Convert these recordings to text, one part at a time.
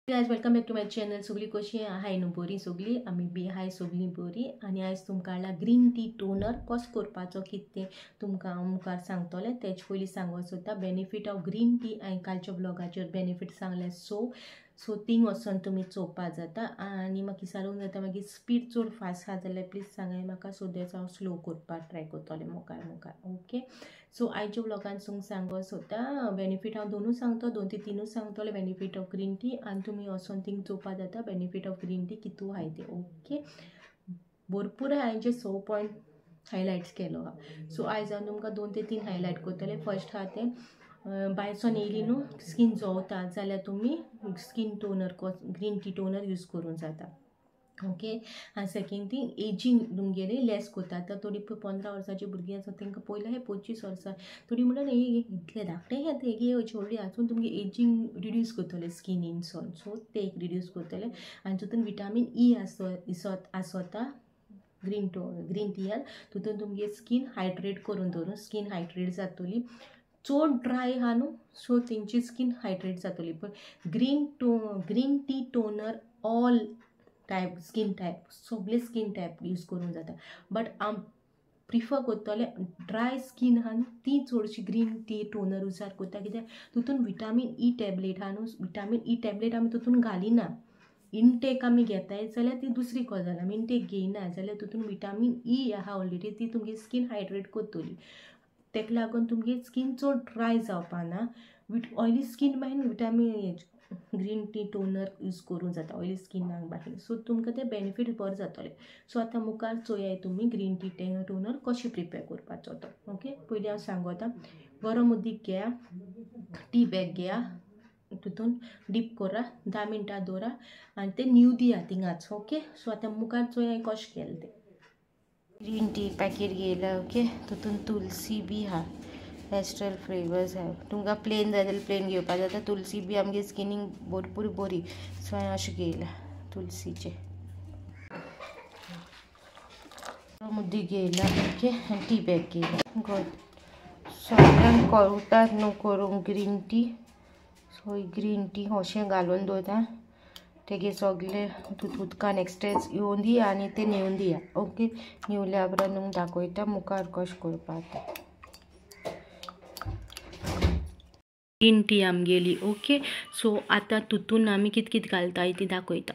Guys welcome back to my channel. सगळी कशी हाय न्हू बरी सगळी आमी बी हाय सगळी बरी. आणि आयज तुमकां हाडला ग्रीन टी टोनर कसो करपाचो कितें तुमकां हांव मुखार सांगतलें. तेच पयलीं सांगूंक सोदता बेनिफीट ऑफ ग्रीन टी. हांवें कालच्या ब्लॉगाचेर बेनिफीट सांगलें सो थिंग वचून तुमी चोवपा जाता. आनी म्हाका विचारूंक जाता मागीर स्पीड चड फास्ट आसा जाल्यार प्लीज सांगाय म्हाका, सो दॅट हांव स्लो करपाक ट्राय करतलें मुखार. ओके, सो आयच्या ब्लॉगान सांगूंक सोदता बेनिफीट हांव दोनूच सांगता, 2 ते 3 सांगतलें बेनिफीट ऑफ ग्रीन टी. आनी तुमी वचून थिंग चोवपा जाता बेनिफीट ऑफ ग्रीन टी कितू आहाय ते. ओके, भरपूर हांवें जे 6 पॉयंट हायलायट्स केलो हा. सो आयज हांव तुमकां 2 ते 3 हायलायट करतलें. फर्स्ट आहा तें भायरसून येयली न्हू स्कीन जळटा जाल्यार तुमी skin toner green tea toner use करूंक जाता. ओके, आनी सेकेंड थिंग एजींग तुमगेली लेस करता. आतां थोडी 15 वर्साची भुरगीं आसा तांकां पयलें हे 25 वर्सां थोडी म्हणून इतले धाकटे हे गे व्हडली हातून तुमगे एजींग रिड्यूस करतले स्किनीनसून. सो ते एक रिड्यूस करतले. आनी तितून विटामीन ई आसता ग्रीन टीयान. तितून तुमगे स्कीन हायड्रेट करून दवरून स्कीन हायड्रेट जातली. चड ड्राय आहा न्हू सो तेंची स्कीन हायड्रेट जातली. पण green tea toner all type skin type सगळे स्कीन टायप यूज करूंक जाता. बट हांव प्रिफर करतले ड्राय स्कीन आहा न्हू ती चडशी ग्रीन टी टोनर यूजार करता. कित्याक तितून विटामीन ई टॅबलेट आहा न्हू, विटामीन ई टॅबलेट आमी तितून घालिना. इनटेक आमी घेताय जाल्यार ती दुसरी गजाल. आमी इनटेक घेयना जाल्यार तितून विटामीन ई आहा ऑलरेडी, ती तुमगे स्कीन हायड्रेट करतली. तेका लागून तुमगे स्कीन चड ड्राय जावपा ना. ऑयली स्कीन मागीर vitamin green tea toner use करूंक जाता ऑयली स्किनाक बाकी. सो तुमकां ते बेनिफीट बरें जातले. सो आतां मुखार चोयाय तुमी ग्रीन टी टोनर कशें प्रिपेर करपाचो तो. ओके, पयलीं हांव सांगता. गरम उदीक घेया, टी बॅग घेया, तितून डीप करा, 10 मिनटां दवरा आनी ते न्यू दिया थिंगाच. ओके, सो आतां मुखार चोया कशें केलें तें. ग्रीन टी पॅकेट घेयला. ओके, तितून तुलसी बी आहा, नॅचरल फ्लेवर्स आहा. तुमकां प्लेन जाय जाल्यार प्लेन घेवपा जाता. तुलसी बी आमगे स्किनीक भरपूर बरी. सो हांवें अशें घेयला तुलसीचे. मुदी घेयला. ओके, आनी टी बॅग घेयला. गूड. सगळ्यांक कळटात न्हू करूंक green tea. So green tea अशें घालून दवरता. तेगे सगळे उदकान एक्स्ट्रेस येवन दी आनी ते न्हिवून दिया. ओके, न्हिवल्या उपरांत तुमकां दाखयता मुखार कशें करपाक तें. ग्रीन टी आमगेली. ओके, सो आतां तितून आमी कितें घालताय ती दाखयता.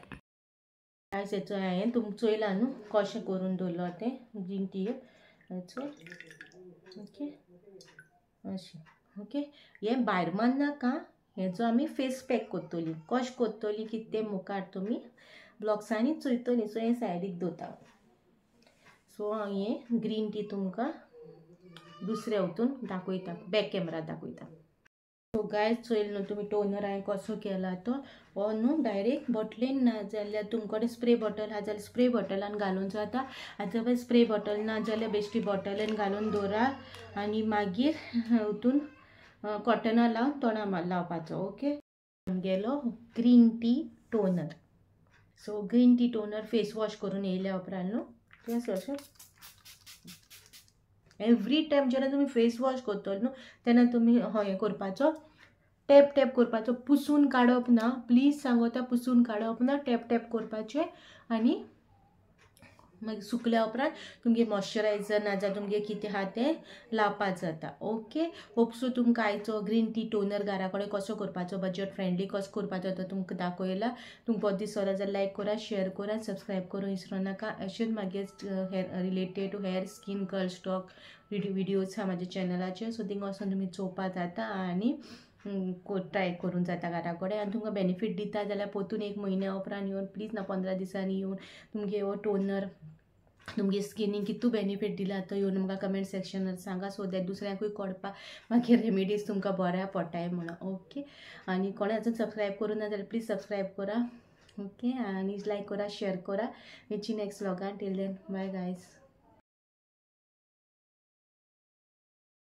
आयज हेचो हांवें तुमकां चोयलां न्हू कशें करून दवरलो तें ग्रीन टी हेचो. ओके, अशें. ओके, हें भायर मारनाका. हेचो आमी फेस पॅक करतली. कशें करतली कितें तें मुखार तुमी ब्लॉग्सांनी चोयतली. सो हें सायडीक दवरता. सो हांव हें ग्रीन टी तुमकां दुसऱ्या हितून दाखयता, बॅक कॅमेरा दाखयता. सो गायज चोयल न्हू तुमी टोनर हांवें कसो केला तो. हो न्हू डायरेक्ट बॉटलेन ना जाल्यार तुमकडे स्प्रे बॉटल आहा जाल्यार स्प्रे बॉटलान घालून जाता. आतां स्प्रे बॉटल ना जाल्यार बेश्टी बॉटलेन घालून दवरा आनी मागीर हितून कॉटना लावन तोंडां लावपाचो. ओके, आमगेलो green tea toner. So green tea toner face wash करून येयल्या उपरांत न्हू तें अशें एवरी टायम जेन्ना तुमी फेस वॉश करतलो न्हू तेन्ना तुमी हें करपाचो, टॅप करपाचो. पुसून काडप ना प्लीज सांगता. पुसून काडप ना, टॅप करपाचें. आनी मागीर सुकल्या उपरांत तुमगे मॉइश्चरायझर ना जाल्यार तुमगे कितें आहा तें लावपाक जाता. ओके, होपसो तुमकां आयचो ग्रीन टी टोनर घरा कडेन कसो करपाचो बजट फ्रेंडली कसो करपाचो तो तुमकां दाखयला. तुमकां बरो दिसलो जाल्यार लायक करा, शेअर करा, सबस्क्रायब करूंक विसरूं नाका. अशेंच मागीर related to hair skin girls talk videos आहा म्हाज्या चॅनलाचेर. सो थिंगा वचून तुमी चोवपाक जाता आनी ट्राय करूंक जाता घरा कडेन. आनी तुमकां बेनिफीट दिता जाल्यार परतून 1 म्हयन्या उपरांत येवन प्लीज ना 15 दिसांनी येवन तुमगे हो टोनर तुमगे स्किनीक कितू बेनिफीट दिला तो येवन म्हाका कमेंट सेक्शनार सांगा. सो दॅट दुसऱ्यांकूय कळपाक मागीर रेमेडीज तुमकां बऱ्या पडटाय म्हणून. ओके, आनी कोणें अजून सबस्क्रायब करूं ना जाल्यार प्लीज सबस्क्रायब करा. ओके, आनी लायक करा, शेअर करा. मेची नेक्स्ट व्लॉगान. Till then bye guys.